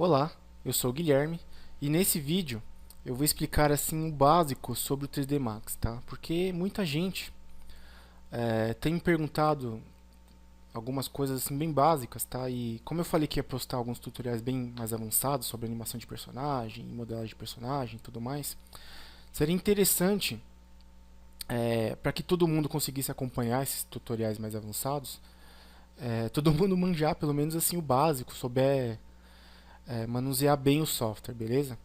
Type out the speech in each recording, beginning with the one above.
Olá, eu sou o Guilherme e nesse vídeo eu vou explicar assim o básico sobre o 3D Max, tá? Porque muita gente tem me perguntado algumas coisas assim bem básicas, tá? E como eu falei que ia postar alguns tutoriais bem mais avançados sobre animação de personagem, modelagem de personagem e tudo mais, seria interessante para que todo mundo conseguisse acompanhar esses tutoriais mais avançados, todo mundo manjar pelo menos assim o básico, souber manusear bem o software, beleza?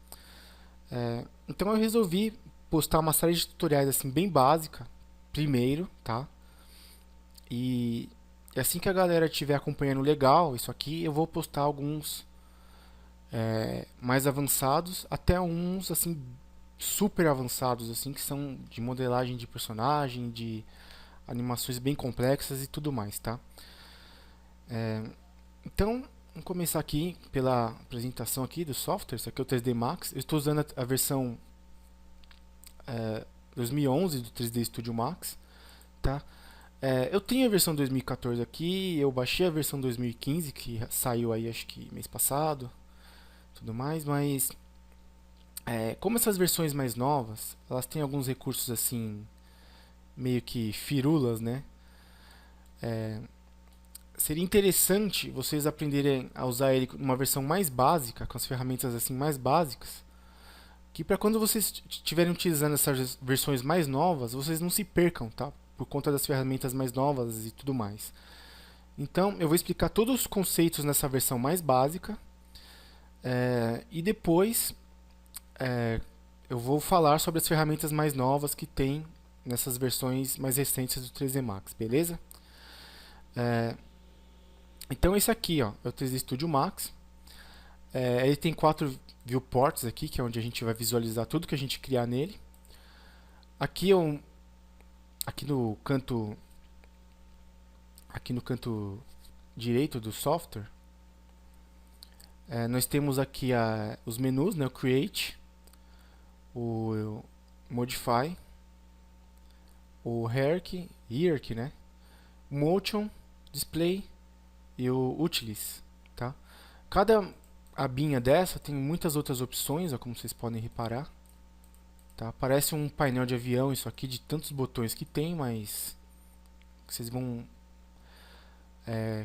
Então eu resolvi postar uma série de tutoriais assim bem básica primeiro, tá? E assim que a galera estiver acompanhando legal isso aqui, eu vou postar alguns mais avançados, até uns assim super avançados assim que são de modelagem de personagem, de animações bem complexas e tudo mais, tá? Então vamos começar aqui pela apresentação aqui do software. Isso aqui é o 3D Max. Eu estou usando a versão 2011 do 3D Studio Max, tá? Eu tenho a versão 2014 aqui, eu baixei a versão 2015 que saiu aí acho que mês passado, tudo mais, mas como essas versões mais novas, elas têm alguns recursos assim meio que firulas, né? Seria interessante vocês aprenderem a usar ele numa versão mais básica, com as ferramentas assim mais básicas, que para quando vocês estiverem utilizando essas versões mais novas, vocês não se percam, tá? Por conta das ferramentas mais novas e tudo mais. Então, eu vou explicar todos os conceitos nessa versão mais básica e depois é, eu vou falar sobre as ferramentas mais novas que tem nessas versões mais recentes do 3D Max, beleza? Então, esse aqui ó, é o 3D Studio Max. Ele tem 4 viewports aqui, que é onde a gente vai visualizar tudo que a gente criar nele. Aqui, aqui no canto aqui no canto direito do software, nós temos aqui os menus, né, o Create, o Modify, o Hierarchy, né, Motion, Display e o Utilities, tá? Cada abinha dessa tem muitas outras opções, ó, como vocês podem reparar, tá? Parece um painel de avião isso aqui de tantos botões que tem, mas vocês vão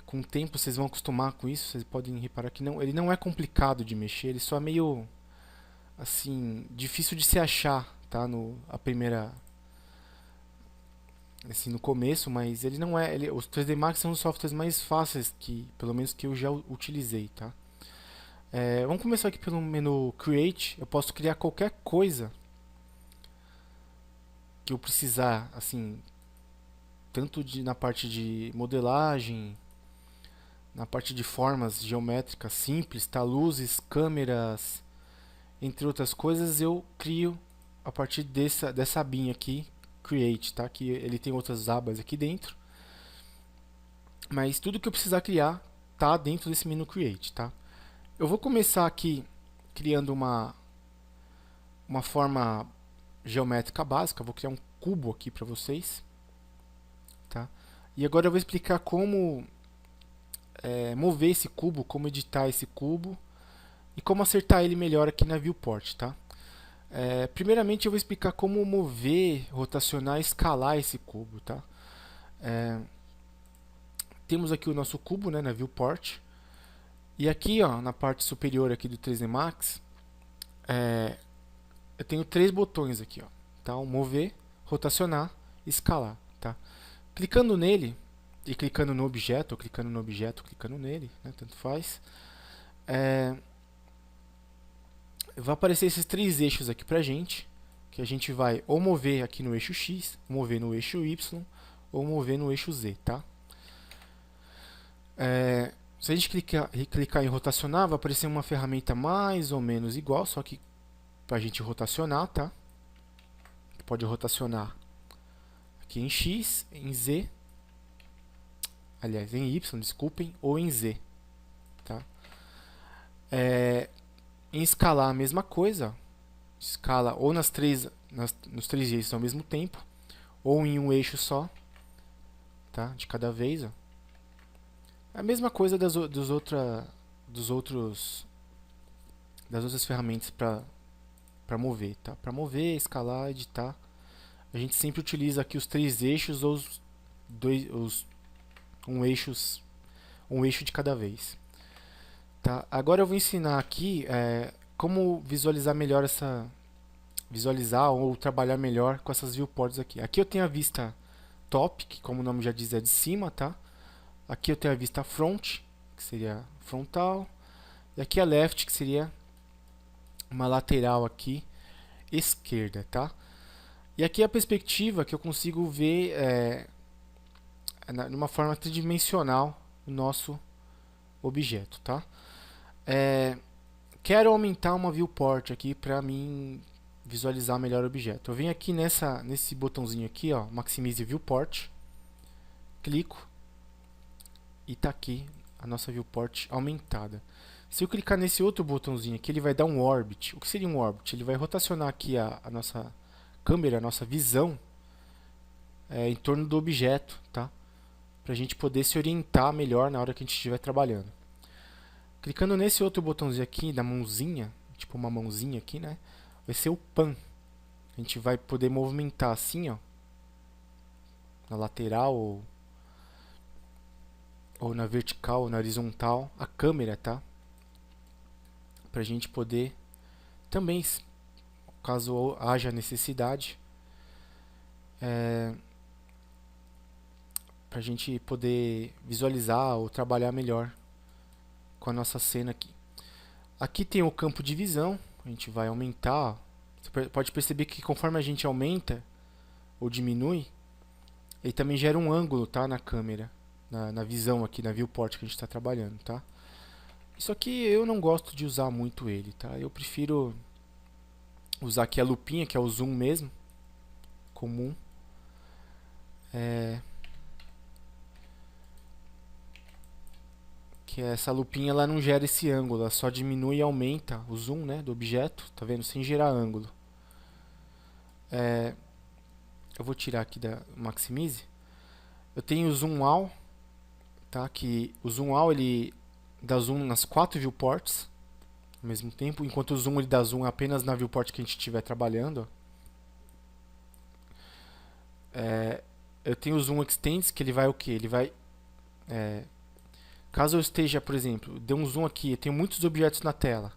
com o tempo vocês vão acostumar com isso. Vocês podem reparar que não, ele não é complicado de mexer, ele só é meio assim difícil de se achar, tá? A primeira assim no começo, mas ele não é, os 3D Max são os softwares mais fáceis que, pelo menos que eu já utilizei, tá? Vamos começar aqui pelo menu Create. Eu posso criar qualquer coisa que eu precisar, assim, tanto na parte de modelagem, na parte de formas geométricas simples, tá? Luzes, câmeras, entre outras coisas, eu crio a partir dessa abinha aqui, Create, tá? Que ele tem outras abas aqui dentro, mas tudo que eu precisar criar tá dentro desse menu Create, tá? Eu vou começar aqui criando uma forma geométrica básica. Vou criar um cubo aqui para vocês, tá? E agora eu vou explicar como mover esse cubo, como editar esse cubo e como acertar ele melhor aqui na viewport, tá? Primeiramente eu vou explicar como mover, rotacionar e escalar esse cubo, tá? Temos aqui o nosso cubo, né, na viewport, e aqui ó, na parte superior aqui do 3D Max eu tenho 3 botões aqui, ó, tá? O mover, rotacionar e escalar, tá? Clicando nele e clicando no objeto, ou clicando no objeto, clicando nele, né, tanto faz, vai aparecer esses 3 eixos aqui pra gente, que a gente vai ou mover aqui no eixo X, mover no eixo Y, ou mover no eixo Z, tá? Se a gente clicar em rotacionar, vai aparecer uma ferramenta mais ou menos igual, só que para a gente rotacionar, tá? Pode rotacionar aqui em X, em Z, aliás, em Y, desculpem, ou em Z, tá? Em escalar a mesma coisa, escala ou nos 3 eixos ao mesmo tempo, ou em um eixo só, tá? De cada vez, ó. A mesma coisa dos outros das outras ferramentas para mover, tá? Para mover, escalar, editar, a gente sempre utiliza aqui os 3 eixos ou um eixo de cada vez. Tá? Agora eu vou ensinar aqui como visualizar ou trabalhar melhor com essas viewports aqui. Aqui eu tenho a vista top, que como o nome já diz é de cima, tá? Aqui eu tenho a vista front, que seria frontal, e aqui a left, que seria uma lateral aqui esquerda, tá? E aqui a perspectiva que eu consigo ver de uma forma tridimensional o nosso objeto, tá? Quero aumentar uma viewport aqui para mim visualizar melhor o objeto. Eu venho aqui nesse botãozinho aqui, ó, Maximize Viewport, clico e tá aqui a nossa viewport aumentada. Se eu clicar nesse outro botãozinho aqui, ele vai dar um orbit. O que seria um orbit? Ele vai rotacionar aqui a nossa câmera, a nossa visão em torno do objeto, tá? Para a gente poder se orientar melhor na hora que a gente estiver trabalhando. Clicando nesse outro botãozinho aqui, da mãozinha, tipo uma mãozinha aqui, né? Vai ser o pan. A gente vai poder movimentar assim, ó, na lateral ou na vertical ou na horizontal a câmera, tá? Pra gente poder também, caso haja necessidade, pra gente poder visualizar ou trabalhar melhor com a nossa cena aqui. Aqui tem o campo de visão, a gente vai aumentar. Você pode perceber que conforme a gente aumenta ou diminui, ele também gera um ângulo, tá, na câmera, na visão aqui, na viewport que a gente está trabalhando, tá? Isso aqui eu não gosto de usar muito ele, tá? Eu prefiro usar aqui a lupinha, que é o zoom mesmo, comum. Que essa lupinha ela não gera esse ângulo, ela só diminui e aumenta o zoom, né, do objeto, tá vendo? Sem gerar ângulo. Eu vou tirar aqui da Maximize. Eu tenho o Zoom All, tá? Que o Zoom All ele dá zoom nas 4 viewports ao mesmo tempo, enquanto o zoom ele dá zoom apenas na viewport que a gente estiver trabalhando. Eu tenho o Zoom Extends, que ele vai o que? Ele vai caso eu esteja, por exemplo, dê um zoom aqui, eu tenho muitos objetos na tela.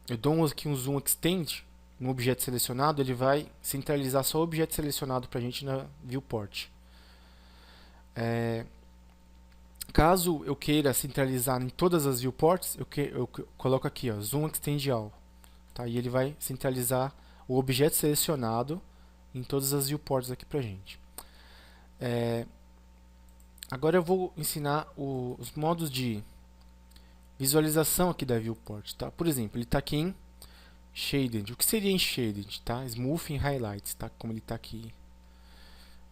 Eu dou aqui um Zoom Extend no objeto selecionado, ele vai centralizar só o objeto selecionado para a gente na viewport. Caso eu queira centralizar em todas as viewports, eu coloco aqui, ó, Zoom Extend All, tá? E ele vai centralizar o objeto selecionado em todas as viewports aqui pra gente. Agora eu vou ensinar os modos de visualização aqui da viewport, tá? Por exemplo, ele está aqui em Shaded. O que seria em Shaded, tá? Smooth e Highlights, tá? Como ele está aqui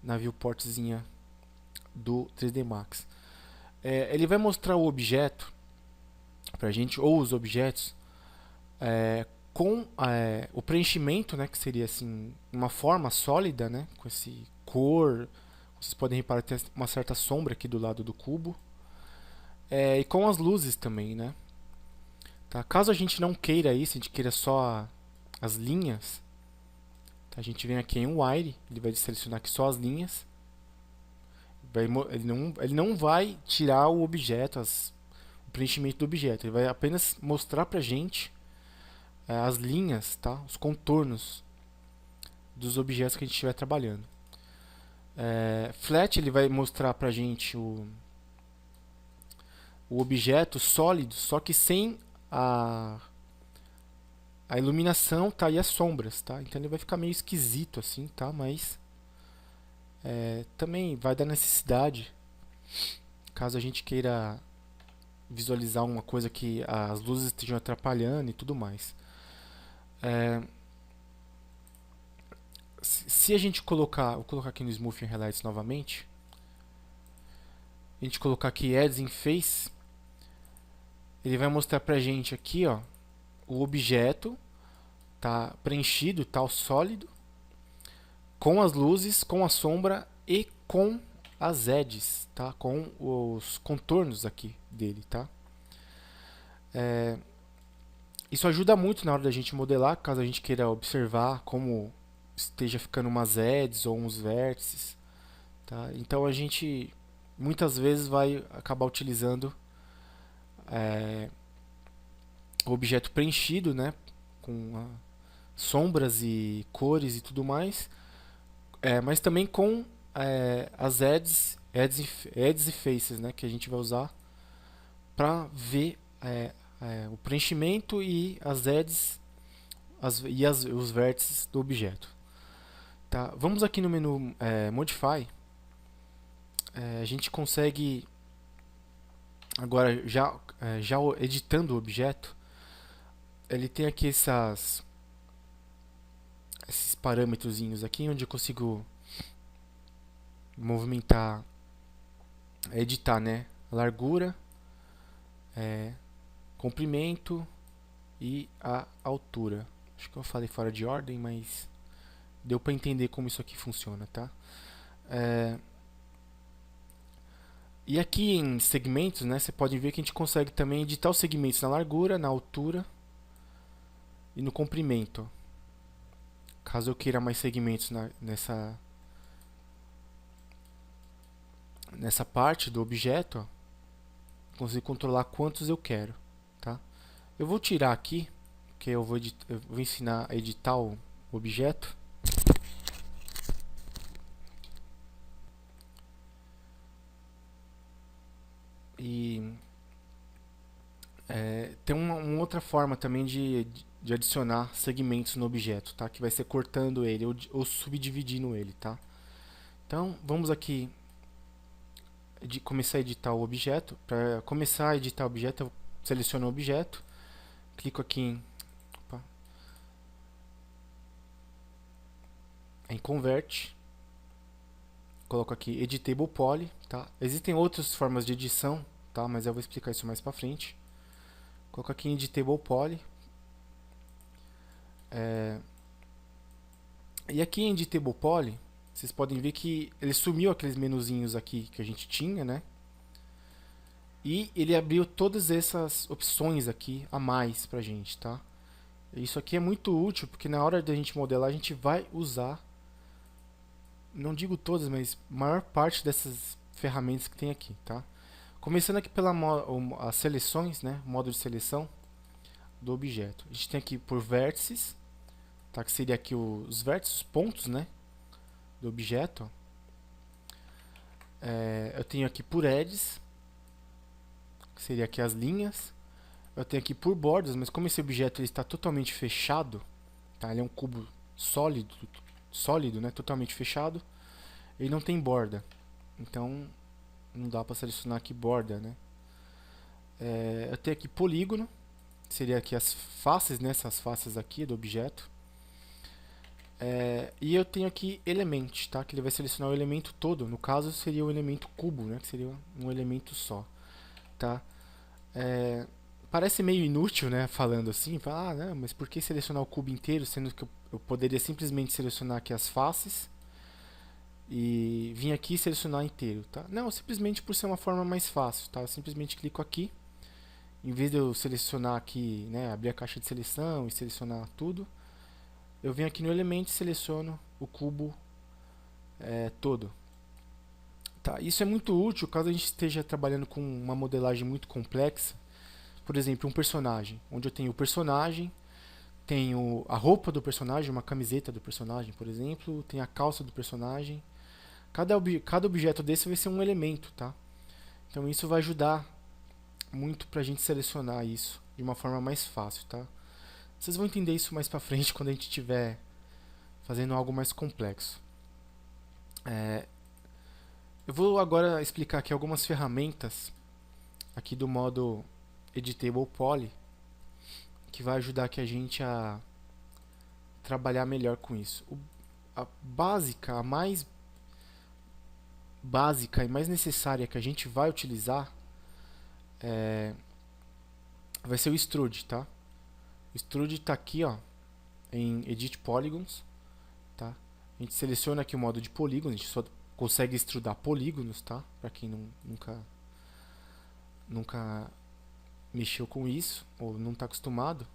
na viewportzinha do 3D Max. Ele vai mostrar o objeto pra gente, ou os objetos, com o preenchimento, né? Que seria assim, uma forma sólida, né? Com esse cor. Vocês podem reparar que tem uma certa sombra aqui do lado do cubo. E com as luzes também, né? Tá? Caso a gente não queira isso, a gente queira só as linhas, tá? A gente vem aqui em Wire, ele vai selecionar aqui só as linhas. Ele não vai tirar o objeto, o preenchimento do objeto, ele vai apenas mostrar pra gente as linhas, tá? Os contornos dos objetos que a gente estiver trabalhando. Flat ele vai mostrar pra gente o objeto sólido, só que sem a iluminação, tá? E as sombras, tá? Então ele vai ficar meio esquisito assim, tá? Mas também vai dar necessidade, caso a gente queira visualizar uma coisa que as luzes estejam atrapalhando e tudo mais. Se a gente colocar, vou colocar aqui no Smooth and Highlights novamente, a gente colocar aqui Ads in Face, ele vai mostrar pra gente aqui, ó, o objeto tá preenchido, tá o sólido, com as luzes, com a sombra e com as edges, tá? Com os contornos aqui dele, tá? Isso ajuda muito na hora da gente modelar, caso a gente queira observar como esteja ficando umas edges ou uns vértices, tá? Então a gente muitas vezes vai acabar utilizando é, o objeto preenchido, né, com sombras e cores e tudo mais, mas também com as edges e faces, né, que a gente vai usar para ver o preenchimento e as edges os vértices do objeto. Tá? Vamos aqui no menu Modify. A gente consegue agora já editando o objeto. Ele tem aqui esses parâmetrozinhos aqui onde eu consigo movimentar, editar, né? Largura, comprimento e a altura. Acho que eu falei fora de ordem, mas deu para entender como isso aqui funciona, tá? E aqui em segmentos, né, você pode ver que a gente consegue também editar os segmentos na largura, na altura e no comprimento. Caso eu queira mais segmentos nessa parte do objeto, ó, consigo controlar quantos eu quero, tá? Eu vou tirar aqui, porque eu vou ensinar a editar o objeto. E tem uma outra forma também de adicionar segmentos no objeto, tá? Que vai ser cortando ele ou subdividindo ele, tá? Então, vamos aqui começar a editar o objeto. Para começar a editar o objeto, eu seleciono o objeto, clico aqui em Convert, coloco aqui Editable Poly, tá? Existem outras formas de edição, tá? Mas eu vou explicar isso mais para frente. Coloco aqui em Editable Poly. E aqui em Editable Poly, vocês podem ver que ele sumiu aqueles menuzinhos aqui que a gente tinha, né? E ele abriu todas essas opções aqui a mais pra gente, tá? Isso aqui é muito útil porque na hora da gente modelar a gente vai usar, não digo todas, mas a maior parte dessas ferramentas que tem aqui, tá? Começando aqui as seleções, né? Modo de seleção do objeto. A gente tem aqui por vértices, tá? Que seria aqui os vértices, os pontos, né? Do objeto. Eu tenho aqui por edges, que seria aqui as linhas. Eu tenho aqui por bordas, mas como esse objeto ele está totalmente fechado, tá? Ele é um cubo sólido, né? Totalmente fechado. Ele não tem borda, então não dá para selecionar aqui borda, né? Eu tenho aqui polígono, seria aqui as faces, né? Essas faces aqui do objeto. E eu tenho aqui element, tá? Que ele vai selecionar o elemento todo. No caso seria o elemento cubo, né? Que seria um elemento só, tá? Parece meio inútil, né? Falando assim, né? Mas por que selecionar o cubo inteiro, sendo que eu poderia simplesmente selecionar aqui as faces e vim aqui e selecionar inteiro, tá? Não, simplesmente por ser uma forma mais fácil, tá? Eu simplesmente clico aqui, em vez de eu selecionar aqui, né? Abrir a caixa de seleção e selecionar tudo, eu venho aqui no elemento e seleciono o cubo todo. Tá? Isso é muito útil caso a gente esteja trabalhando com uma modelagem muito complexa. Por exemplo, um personagem, onde eu tenho o personagem, tenho a roupa do personagem, uma camiseta do personagem, por exemplo, tem a calça do personagem. Cada objeto desse vai ser um elemento, tá? Então isso vai ajudar muito pra gente selecionar isso de uma forma mais fácil, tá? Vocês vão entender isso mais pra frente quando a gente estiver fazendo algo mais complexo. Eu vou agora explicar aqui algumas ferramentas aqui do modo Editable Poly que vai ajudar aqui a gente a trabalhar melhor com isso. A mais básica e mais necessária que a gente vai utilizar vai ser o Extrude, tá? O Extrude está aqui, ó, em Edit Polygons, tá? A gente seleciona aqui o modo de polígonos, a gente só consegue extrudar polígonos, tá? Para quem nunca mexeu com isso ou não está acostumado.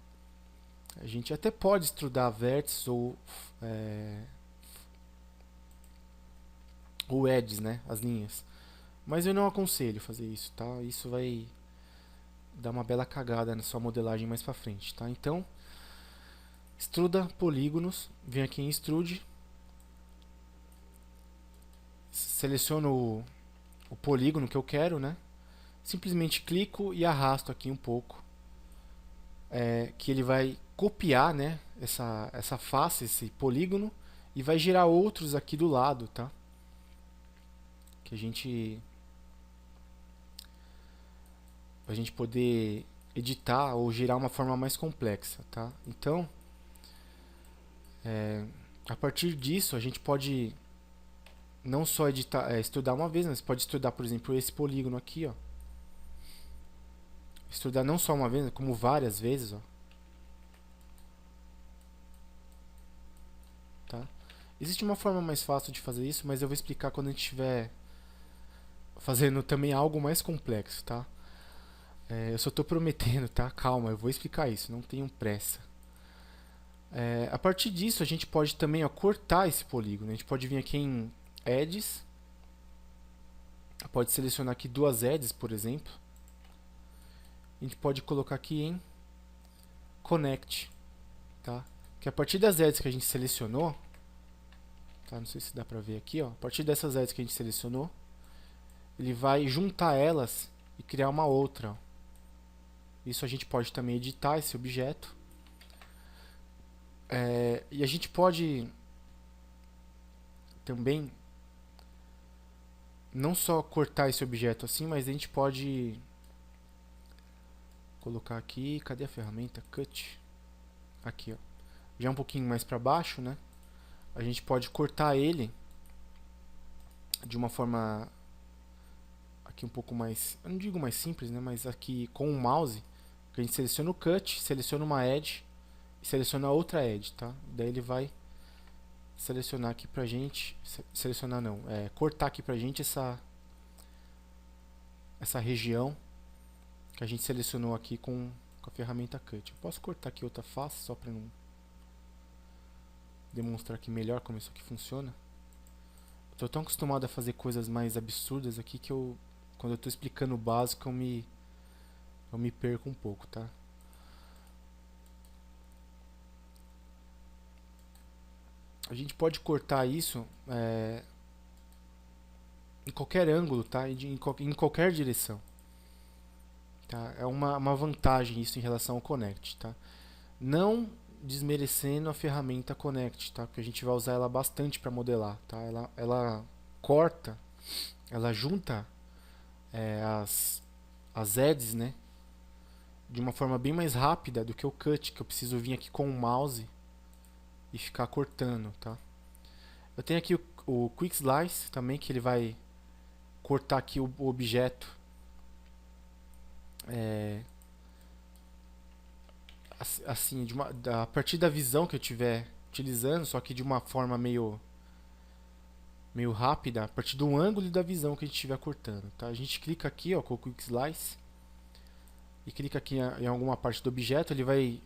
A gente até pode estudar vértices ou edges, né, as linhas. Mas eu não aconselho fazer isso, tá? Isso vai dar uma bela cagada na sua modelagem mais pra frente, tá? Então, extruda polígonos, vem aqui em Extrude, seleciono o polígono que eu quero, né? Simplesmente clico e arrasto aqui um pouco, que ele vai copiar, né, essa face, esse polígono, e vai gerar outros aqui do lado, tá? Que a gente poder editar ou gerar uma forma mais complexa, tá? Então, a partir disso a gente pode não só estudar uma vez, mas pode estudar, por exemplo, esse polígono aqui, ó. Estudar não só uma vez, como várias vezes, ó. Tá? Existe uma forma mais fácil de fazer isso, mas eu vou explicar quando a gente estiver fazendo também algo mais complexo, tá? Eu só estou prometendo, tá? Calma, eu vou explicar isso, não tenham pressa. A partir disso, a gente pode também, ó, cortar esse polígono. A gente pode vir aqui em Edges, pode selecionar aqui duas edges, por exemplo. A gente pode colocar aqui em Connect, tá? Que a partir das edges que a gente selecionou, tá? Não sei se dá pra ver aqui, ó. A partir dessas edges que a gente selecionou, ele vai juntar elas e criar uma outra, ó. Isso a gente pode também editar esse objeto. E a gente pode também não só cortar esse objeto assim, mas a gente pode colocar aqui, cadê a ferramenta? Cut. Aqui, ó. Já um pouquinho mais para baixo, né? A gente pode cortar ele de uma forma aqui um pouco mais, eu não digo mais simples, né? Mas aqui com o mouse, que a gente seleciona o cut, seleciona uma edge e seleciona outra edge, tá? Daí ele vai selecionar aqui pra gente, selecionar não, cortar aqui pra gente essa região que a gente selecionou aqui com a ferramenta cut. Eu posso cortar aqui outra face só para não demonstrar aqui melhor como isso aqui funciona. Estou tão acostumado a fazer coisas mais absurdas aqui que quando eu estou explicando o básico eu me perco um pouco, tá? A gente pode cortar isso em qualquer ângulo, tá? Em qualquer direção. Tá? É uma vantagem isso em relação ao Connect, tá? Não desmerecendo a ferramenta Connect, tá? Porque a gente vai usar ela bastante para modelar, tá? Ela corta, ela junta as edges, né? De uma forma bem mais rápida do que o Cut, que eu preciso vir aqui com o mouse e ficar cortando, tá? Eu tenho aqui o Quick Slice também, que ele vai cortar aqui o objeto assim, a partir da visão que eu estiver utilizando, só que de uma forma meio rápida, a partir do ângulo e da visão que a gente estiver cortando, tá? A gente clica aqui, ó, com o Quick Slice e clica aqui em alguma parte do objeto, ele vai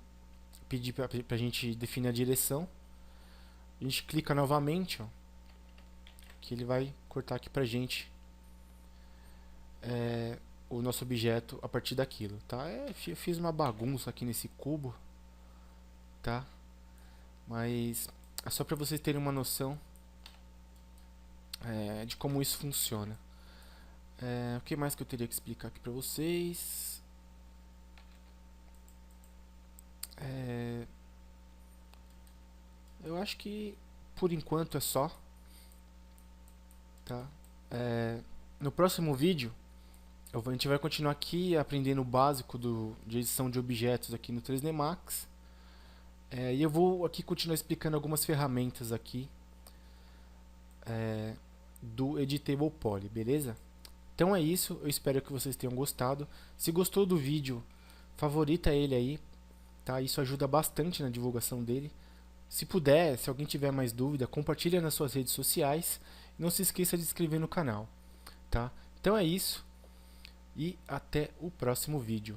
pedir para a gente definir a direção. A gente clica novamente, ó, que ele vai cortar aqui pra gente o nosso objeto a partir daquilo, tá? Eu fiz uma bagunça aqui nesse cubo, tá? Mas é só para vocês terem uma noção de como isso funciona. O que mais que eu teria que explicar aqui para vocês? Eu acho que por enquanto é só, tá? No próximo vídeo a gente vai continuar aqui aprendendo o básico de edição de objetos aqui no 3D Max. E eu vou aqui continuar explicando algumas ferramentas aqui do Editable Poly, beleza? Então é isso, eu espero que vocês tenham gostado. Se gostou do vídeo, favorita ele aí, tá? Isso ajuda bastante na divulgação dele. Se puder, se alguém tiver mais dúvida, compartilha nas suas redes sociais. Não se esqueça de se inscrever no canal, tá? Então é isso. E até o próximo vídeo.